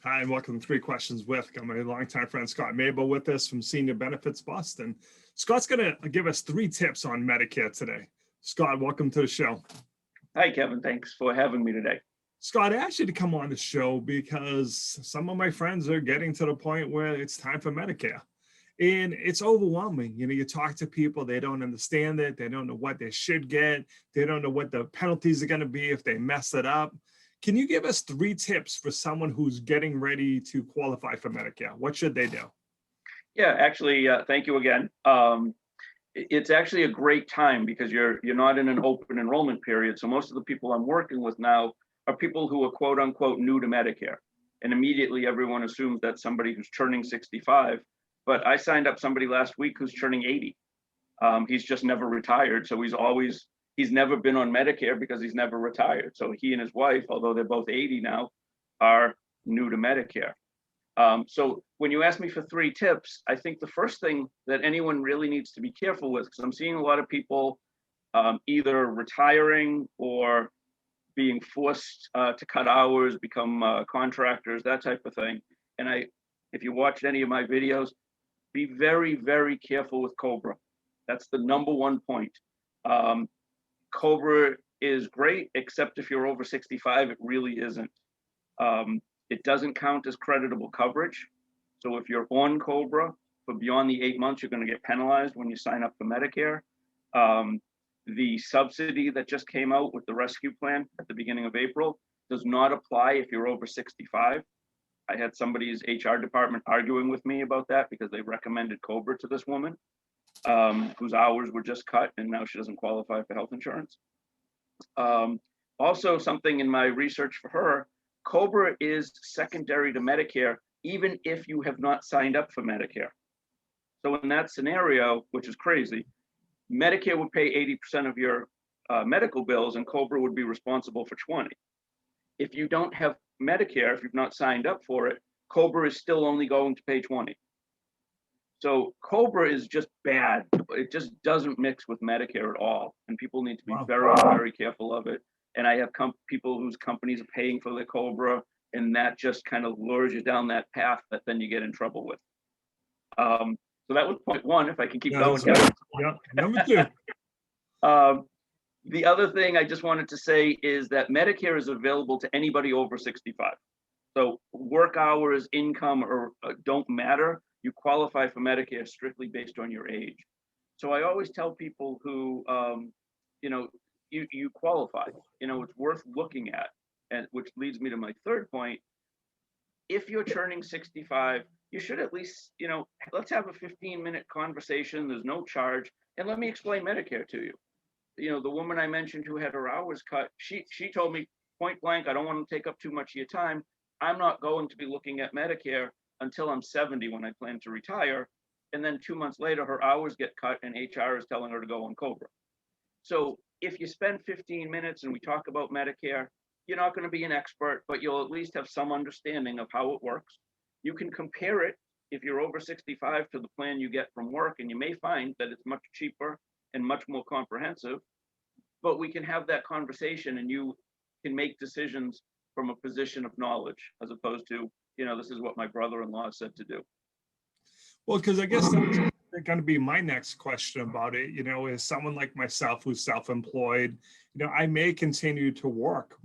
Hi, and welcome to Three Questions with. I'm a longtime friend, Scott Maibor, with us from Senior Benefits Boston. Scott's going to give us 3 tips on Medicare today. Scott, welcome to the show. Hi, Kevin. Thanks for having me today. Scott, I asked you to come on the show because some of my friends are getting to the point where it's time for Medicare. And it's overwhelming. You talk to people, they don't understand it. They don't know what they should get. They don't know what the penalties are going to be if they mess it up. Can you give us 3 tips for someone who's getting ready to qualify for Medicare? What should they do? Yeah, actually, thank you again. It's actually a great time because you're not in an open enrollment period. So most of the people I'm working with now are people who are quote unquote new to Medicare. And immediately everyone assumes that's somebody who's turning 65. But I signed up somebody last week who's turning 80. He's just never retired. So he's never been on Medicare because he's never retired. So he and his wife, although they're both 80 now, are new to Medicare. So when you ask me for 3 tips, I think the first thing that anyone really needs to be careful with, because I'm seeing a lot of people either retiring or being forced to cut hours, become contractors, that type of thing. And if you watched any of my videos, be very, very careful with COBRA. That's the number 1 point. COBRA is great, except if you're over 65, it really isn't. It doesn't count as creditable coverage. So if you're on COBRA for beyond the 8 months, you're going to get penalized when you sign up for Medicare. The subsidy that just came out with the rescue plan at the beginning of April does not apply if you're over 65. I had somebody's HR department arguing with me about that because they recommended COBRA to this woman whose hours were just cut and now she doesn't qualify for health insurance. Also, something in my research for her, COBRA is secondary to Medicare, even if you have not signed up for Medicare. So in that scenario, which is crazy, Medicare would pay 80% of your medical bills and COBRA would be responsible for 20. If you don't have Medicare, if you've not signed up for it, COBRA is still only going to pay 20. So COBRA is just bad. It just doesn't mix with Medicare at all. And people need to be very, very careful of it. And I have people whose companies are paying for the COBRA, and that just kind of lures you down that path that then you get in trouble with. So that was point 1, if I can keep going. Yeah, number 2. The other thing I just wanted to say is that Medicare is available to anybody over 65. So work hours, income, or don't matter. You qualify for Medicare strictly based on your age. So I always tell people who, you qualify. It's worth looking at, and which leads me to my 3rd point. If you're turning 65, you should at least, let's have a 15-minute conversation. There's no charge, and let me explain Medicare to you. The woman I mentioned who had her hours cut, she told me point blank, I don't want to take up too much of your time. I'm not going to be looking at Medicare until I'm 70 when I plan to retire. And then 2 months later, her hours get cut and HR is telling her to go on COBRA. So if you spend 15 minutes and we talk about Medicare, you're not going to be an expert, but you'll at least have some understanding of how it works. You can compare it if you're over 65 to the plan you get from work, and you may find that it's much cheaper and much more comprehensive, but we can have that conversation and you can make decisions from a position of knowledge as opposed to, this is what my brother-in-law said to do. Well, because I guess that's going to be my next question about it, is someone like myself who's self-employed, I may continue to work,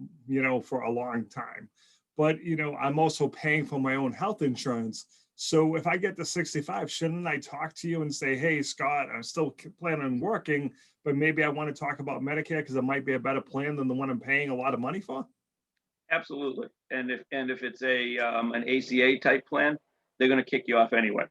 for a long time, but, I'm also paying for my own health insurance. So if I get to 65, shouldn't I talk to you and say, hey, Scott, I'm still planning on working, but maybe I want to talk about Medicare because it might be a better plan than the one I'm paying a lot of money for? Absolutely. And if it's an ACA type plan, they're going to kick you off anyway.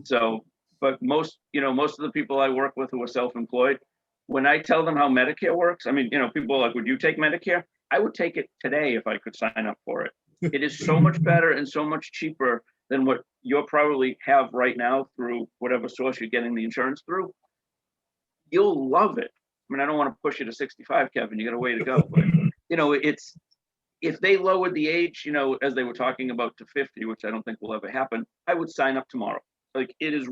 So, but most of the people I work with who are self-employed, when I tell them how Medicare works, people are like, would you take Medicare? I would take it today if I could sign up for it. It is so much better and so much cheaper than what you'll probably have right now through whatever source you're getting the insurance through. You'll love it. I don't want to push you to 65, Kevin. You got a way to go. But, it's, if they lowered the age, as they were talking about, to 50, which I don't think will ever happen, I would sign up tomorrow. Like, it is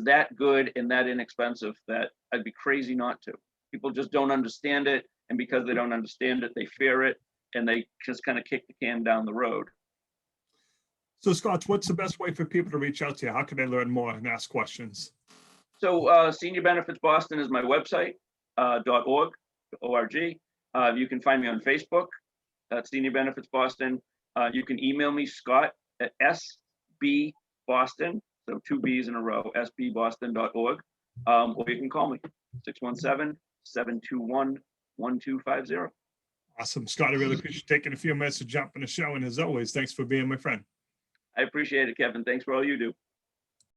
that good and that inexpensive that I'd be crazy not to. People just don't understand it. And because they don't understand it, they fear it. and they just kind of kick the can down the road. So Scott, what's the best way for people to reach out to you? How can they learn more and ask questions? So Senior Benefits Boston is my website, .org. You can find me on Facebook at Senior Benefits Boston. You can email me, Scott, at sbboston, so 2 B's in a row, sbboston.org. Or you can call me, 617-721-1250. Awesome. Scott, I really appreciate you taking a few minutes to jump in the show. And as always, thanks for being my friend. I appreciate it, Kevin. Thanks for all you do.